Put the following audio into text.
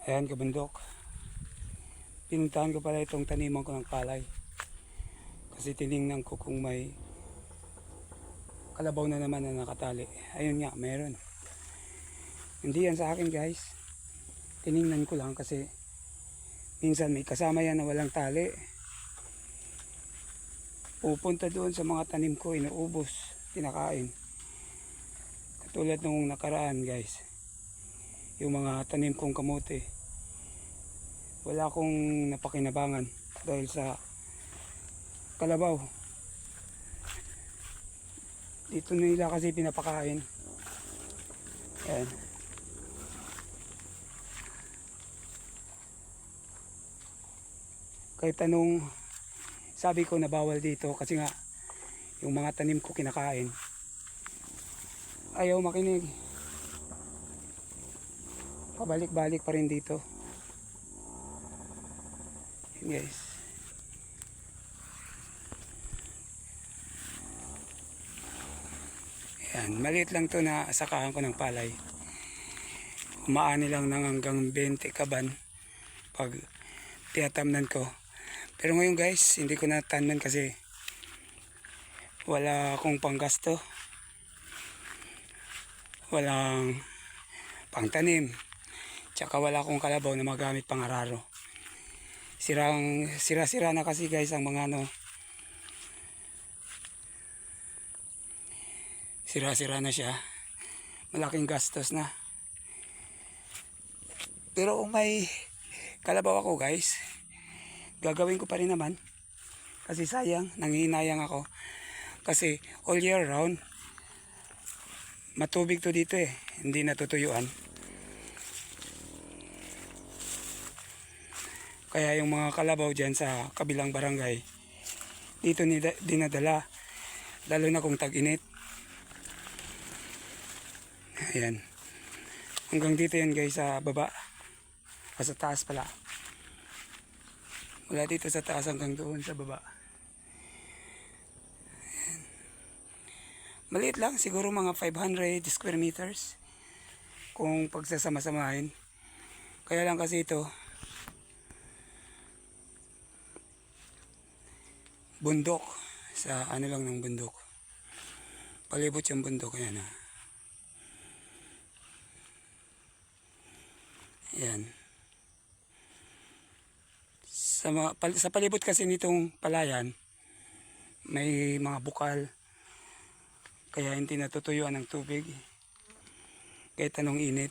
Ayan kabundok, pinuntahan ko pala itong taniman ko ng palay kasi tiningnan ko kung may kalabaw na naman na nakatali. Ayun nga, meron. Hindi yan sa akin guys, tiningnan ko lang kasi minsan may kasama yan na walang tali, pupunta doon sa mga tanim ko, inuubos, kinakain. Katulad nung nakaraan guys, yung mga tanim kong kamote, wala akong napakinabangan dahil sa kalabaw. Dito nila kasi pinapakain. Ayan. Kahit anong sabi ko na bawal dito kasi nga yung mga tanim ko kinakain, ayaw makinig, pabalik-balik pa rin dito. Yan guys, yan, maliit lang to na sakahan ko ng palay. Umaani lang ng hanggang 20 kaban pag tiyatamnan ko. Pero ngayon guys, hindi ko natamnan kasi wala akong panggasto, walang pangtanim, tsaka wala akong kalabaw na magamit pang araro. Sira-sira na kasi guys ang mga sira-sira na siya, malaking gastos na. Pero kung may kalabaw ako guys, gagawin ko pa rin naman kasi sayang, nanghihinayang ako kasi all year round matubig to dito hindi natutuyuan. Kaya yung mga kalabaw dyan sa kabilang barangay dito dinadala, lalo na kung tag-init. Ayan, hanggang dito yan guys sa baba, sa taas pala, wala dito sa taas hanggang doon sa baba. Ayan. Maliit lang, siguro mga 500 square meters kung pagsasama-samahin. Kaya lang kasi ito bundok, sa ano lang ng bundok, palibot yung bundok. Ayan ha. Ayan. Sa palibot kasi nitong palayan may mga bukal, kaya hindi natutuyuan ng tubig kahit anong init.